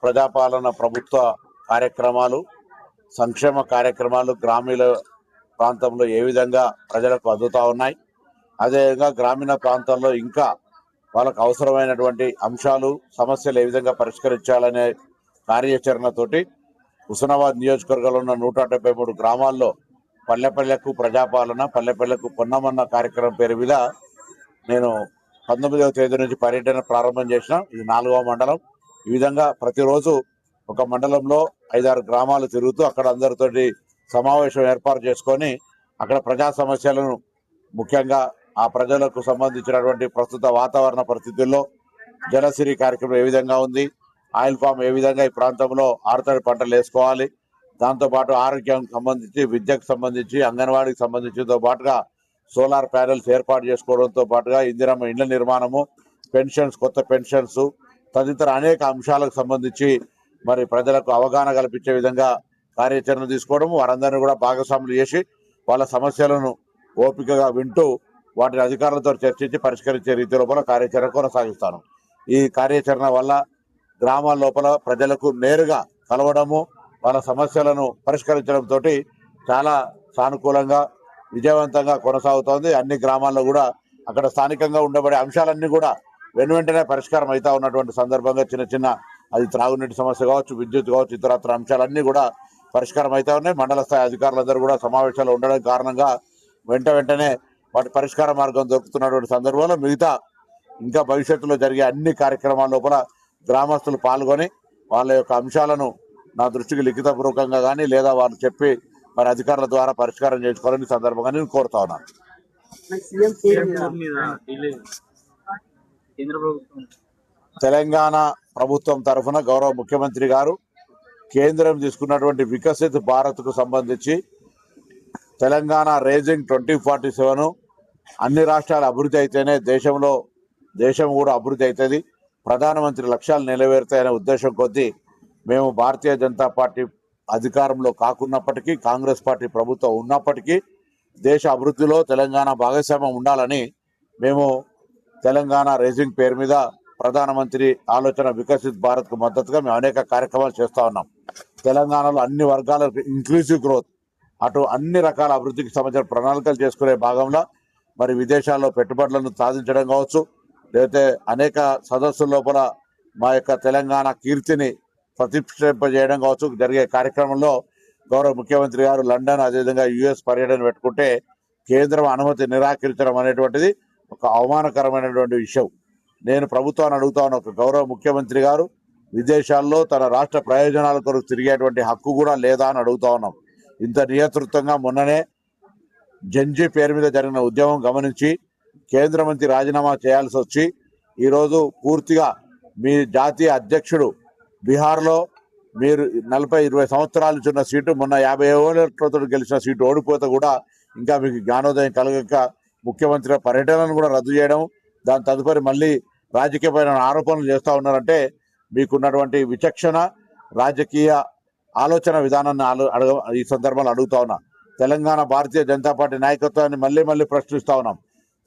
ప్రజాపాలన ప్రభుత్వ కార్యక్రమాలు, సంక్షేమ కార్యక్రమాలు గ్రామీణ ప్రాంతంలో ఏ విధంగా ప్రజలకు అందుతా ఉన్నాయి, అదేవిధంగా గ్రామీణ ప్రాంతాల్లో ఇంకా వాళ్ళకు అవసరమైనటువంటి అంశాలు, సమస్యలు ఏ విధంగా పరిష్కరించాలనే కార్యాచరణతోటి హుస్నాబాద్ నియోజకవర్గంలో ఉన్న 173 గ్రామాల్లో పల్లెపల్లెకు ప్రజాపాలన, పల్లెపల్లెకు పొన్నమన్న కార్యక్రమం పేరు మీద నేను 19వ తేదీ నుంచి పర్యటన ప్రారంభం చేసిన. ఇది 4వ మండలం. ఈ విధంగా ప్రతిరోజు ఒక మండలంలో 5-6 గ్రామాలు తిరుగుతూ అక్కడ అందరితోటి సమావేశం ఏర్పాటు చేసుకొని అక్కడ ప్రజా సమస్యలను, ముఖ్యంగా ఆ ప్రజలకు సంబంధించినటువంటి ప్రస్తుత వాతావరణ పరిస్థితుల్లో జలసిరి కార్యక్రమం ఏ విధంగా ఉంది, ఆయిల్ ఫామ్ ఏ విధంగా ఈ ప్రాంతంలో ఆరుతడి పంటలు వేసుకోవాలి, దాంతోపాటు ఆరోగ్యం సంబంధించి, విద్యకు సంబంధించి, అంగన్వాడీకి సంబంధించితో పాటుగా సోలార్ ప్యానెల్స్ ఏర్పాటు చేసుకోవడంతో పాటుగా ఇందిరమ్మ ఇండ్ల నిర్మాణము, పెన్షన్స్, కొత్త పెన్షన్స్ తదితర అనేక అంశాలకు సంబంధించి మరి ప్రజలకు అవగాహన కల్పించే విధంగా కార్యాచరణ తీసుకోవడం, వారందరినీ కూడా భాగస్వాములు చేసి వాళ్ళ సమస్యలను ఓపికగా వింటూ వాటిని అధికారులతో చర్చించి పరిష్కరించే రీతి లోపల కార్యాచరణ కొనసాగిస్తాను. ఈ కార్యాచరణ వల్ల గ్రామాల లోపల ప్రజలకు నేరుగా కలవడము, వాళ్ళ సమస్యలను పరిష్కరించడంతో చాలా సానుకూలంగా, విజయవంతంగా కొనసాగుతోంది. అన్ని గ్రామాల్లో కూడా అక్కడ స్థానికంగా ఉండబడే అంశాలన్నీ కూడా వెంటనే పరిష్కారం అవుతా ఉన్నటువంటి సందర్భంగా చిన్న అది త్రాగునీటి సమస్య కావచ్చు, విద్యుత్ కావచ్చు, ఇతరత్ర అంశాలన్నీ కూడా పరిష్కారం అవుతా ఉన్నాయి. మండల స్థాయి అధికారులందరూ కూడా సమావేశాలు ఉండడం కారణంగా వెంటనే వాటి పరిష్కార మార్గం దొరుకుతున్నటువంటి సందర్భంలో మిగతా ఇంకా భవిష్యత్తులో జరిగే అన్ని కార్యక్రమాల లోపల గ్రామస్తులు పాల్గొని వాళ్ళ యొక్క అంశాలను నా దృష్టికి లిఖితపూర్వకంగా కానీ లేదా వాళ్ళు చెప్పి మరి అధికారుల ద్వారా పరిష్కారం చేసుకోవాలని సందర్భంగా నేను కోరుతా ఉన్నాను. తెలంగాణ ప్రభుత్వం తరఫున గౌరవ ముఖ్యమంత్రి గారు కేంద్రం తీసుకున్నటువంటి వికసిత్ భారత్ కు సంబంధించి తెలంగాణ రేజింగ్ 2047 అన్ని రాష్ట్రాల అభివృద్ధి అయితేనే దేశం కూడా అభివృద్ధి అవుతుంది, ప్రధానమంత్రి లక్ష్యాలు నెరవేరుతాయనే ఉద్దేశం కొద్దీ మేము భారతీయ జనతా పార్టీ అధికారంలో కాకున్నప్పటికీ, కాంగ్రెస్ పార్టీ ప్రభుత్వం ఉన్నప్పటికీ దేశ అభివృద్ధిలో తెలంగాణ భాగస్వామ్యం ఉండాలని మేము తెలంగాణ రేజింగ్ పేరు మీద ప్రధానమంత్రి ఆలోచన వికసిత్ భారత్ కు మద్దతుగా మేము అనేక కార్యక్రమాలు చేస్తా ఉన్నాం. తెలంగాణలో అన్ని వర్గాలకు ఇంక్లూసివ్ గ్రోత్, అటు అన్ని రకాల అభివృద్ధికి సంబంధించిన ప్రణాళికలు చేసుకునే భాగంలో మరి విదేశాల్లో పెట్టుబడులను సాధించడం కావచ్చు, లేకపోతే అనేక సదస్సుల లోపల మా యొక్క తెలంగాణ కీర్తిని ప్రతిష్ఠింపజేయడం కావచ్చు జరిగే కార్యక్రమంలో గౌరవ ముఖ్యమంత్రి గారు లండన్, అదేవిధంగా US పర్యటన పెట్టుకుంటే కేంద్రం అనుమతి నిరాకరించడం అనేటువంటిది ఒక అవమానకరమైనటువంటి విషయం. నేను ప్రభుత్వాన్ని అడుగుతా ఉన్న ఒక గౌరవ ముఖ్యమంత్రి గారు విదేశాల్లో తన రాష్ట్ర ప్రయోజనాల కొరకు తిరిగేటువంటి హక్కు కూడా లేదా అని అడుగుతా ఉన్నాం. ఇంత నియంతృత్వంగా మొన్ననే జంజీ పేరు మీద జరిగిన ఉద్యమం గమనించి కేంద్ర మంత్రి రాజీనామా చేయాల్సి వచ్చి ఈరోజు పూర్తిగా మీ జాతీయ అధ్యక్షుడు బీహార్లో మీరు 40-20 సంవత్సరాల నుంచి ఉన్న సీటు మొన్న 50 ఓట్లతో గెలిచిన సీటు ఓడిపోతే కూడా ఇంకా మీకు జ్ఞానోదయం కలగక ముఖ్యమంత్రి పర్యటనను కూడా రద్దు చేయడం, దాని తదుపరి మళ్ళీ రాజకీయమైన ఆరోపణలు చేస్తూ ఉన్నారంటే మీకున్నటువంటి విచక్షణ, రాజకీయ ఆలోచన విధానాన్ని ఈ సందర్భంలో అడుగుతా ఉన్నా. తెలంగాణ భారతీయ జనతా పార్టీ నాయకత్వాన్ని మళ్ళీ ప్రశ్నిస్తా ఉన్నాం.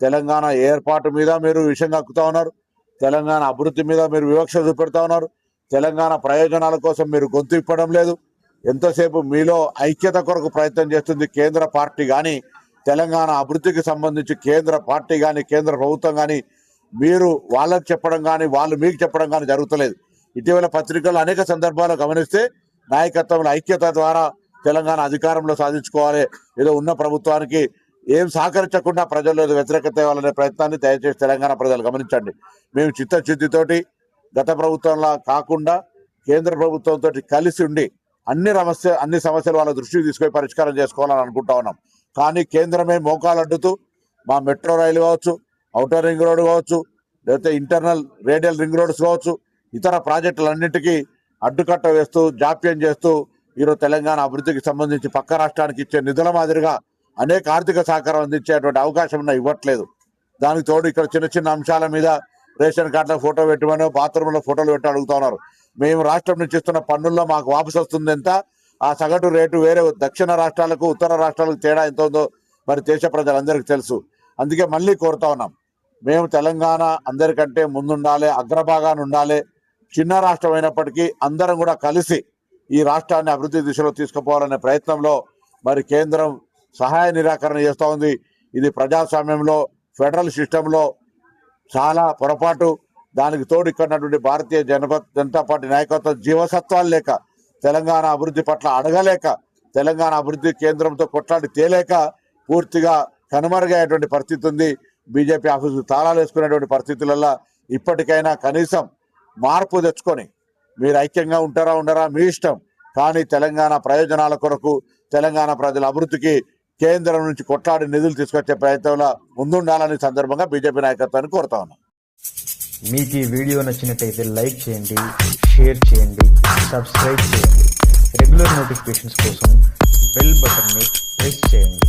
తెలంగాణ ఏర్పాటు మీద మీరు విషయం కక్కుతా ఉన్నారు, తెలంగాణ అభివృద్ధి మీద మీరు వివక్ష చూపెడతా ఉన్నారు, తెలంగాణ ప్రయోజనాల కోసం మీరు గొంతు ఇప్పడం లేదు. ఎంతసేపు మీలో ఐక్యత కొరకు ప్రయత్నం చేస్తుంది కేంద్ర పార్టీ కానీ, తెలంగాణ అభివృద్ధికి సంబంధించి కేంద్ర పార్టీ కానీ, కేంద్ర ప్రభుత్వం కానీ మీరు వాళ్ళకి చెప్పడం కానీ వాళ్ళు మీకు చెప్పడం కానీ జరుగుతలేదు. ఇటీవల పత్రికల్లో అనేక సందర్భాలు గమనిస్తే నాయకత్వంలో ఐక్యత ద్వారా తెలంగాణ అధికారంలో సాధించుకోవాలి, ఏదో ఉన్న ప్రభుత్వానికి ఏం సహకరించకుండా ప్రజల్లో ఏదో వ్యతిరేకత తేవాలనే ప్రయత్నాన్ని దయచేసి తెలంగాణ ప్రజలు గమనించండి. మేము చిత్తశుద్ధితోటి గత ప్రభుత్వంలా కాకుండా కేంద్ర ప్రభుత్వంతో కలిసి ఉండి అన్ని సమస్యలు వాళ్ళ దృష్టికి తీసుకొని పరిష్కారం చేసుకోవాలని అనుకుంటా ఉన్నాం. కానీ కేంద్రమే మోకాలు అడ్డుతూ మా మెట్రో రైలు కావచ్చు, ఔటర్ రింగ్ రోడ్ కావచ్చు, లేకపోతే ఇంటర్నల్ రేడియల్ రింగ్ రోడ్స్ కావచ్చు, ఇతర ప్రాజెక్టులన్నింటికీ అడ్డుకట్ట వేస్తూ జాప్యం చేస్తూ ఈరోజు తెలంగాణ అభివృద్ధికి సంబంధించి పక్క రాష్ట్రానికి ఇచ్చే నిధుల మాదిరిగా అనేక ఆర్థిక సహకారం అందించేటువంటి అవకాశం ఇవ్వట్లేదు. దానికి తోడు ఇక్కడ చిన్న అంశాల మీద రేషన్ కార్డుల ఫోటో పెట్టమనో బాత్రూంలో ఫోటోలు పెట్టి అడుగుతా ఉన్నారు. మేము రాష్ట్రం నుంచి ఇస్తున్న పన్నుల్లో మాకు వాపసు వస్తుంది ఎంత, ఆ సగటు రేటు వేరే దక్షిణ రాష్ట్రాలకు ఉత్తర రాష్ట్రాలకు తేడా ఎంత ఉందో మరి దేశ ప్రజలందరికీ తెలుసు. అందుకే మళ్ళీ కోరుతా ఉన్నాం, మేము తెలంగాణ అందరికంటే ముందుండాలి, అగ్రభాగాన్ని ఉండాలి, చిన్న రాష్ట్రం అయినప్పటికీ అందరం కూడా కలిసి ఈ రాష్ట్రాన్ని అభివృద్ధి దిశలో తీసుకుపోవాలనే ప్రయత్నంలో మరి కేంద్రం సహాయ నిరాకరణ చేస్తూ ఉంది. ఇది ప్రజాస్వామ్యంలో ఫెడరల్ సిస్టంలో చాలా పొరపాటు. దానికి తోడు ఇక్కడ భారతీయ జనతా పార్టీ నాయకత్వం జీవసత్వాలు లేక, తెలంగాణ అభివృద్ధి పట్ల అడగలేక, తెలంగాణ అభివృద్ధి కేంద్రంతో కొట్లాడి తేలేక పూర్తిగా కనుమరుగయ్యేటువంటి పరిస్థితి ఉంది. బీజేపీ ఆఫీసు తాళాలు వేసుకునేటువంటి పరిస్థితులలో ఇప్పటికైనా కనీసం మార్పు తెచ్చుకొని మీరు ఐక్యంగా ఉంటారా ఉండరా మీ ఇష్టం, కానీ తెలంగాణ ప్రయోజనాల కొరకు, తెలంగాణ ప్రజల అభివృద్ధికి కేంద్రం నుంచి కొట్లాడి నిధులు తీసుకొచ్చే ప్రయత్నంలో ముందుండాలని సందర్భంగా బీజేపీ నాయకత్వాన్ని కోరుతా ఉన్నాం. మీకు ఈ వీడియో నచ్చినట్టయితే లైక్ చేయండి, షేర్ చేయండి, సబ్స్క్రైబ్ చేయండి. రెగ్యులర్ నోటిఫికేషన్స్ కోసం బెల్ బటన్ని ప్రెస్ చేయండి.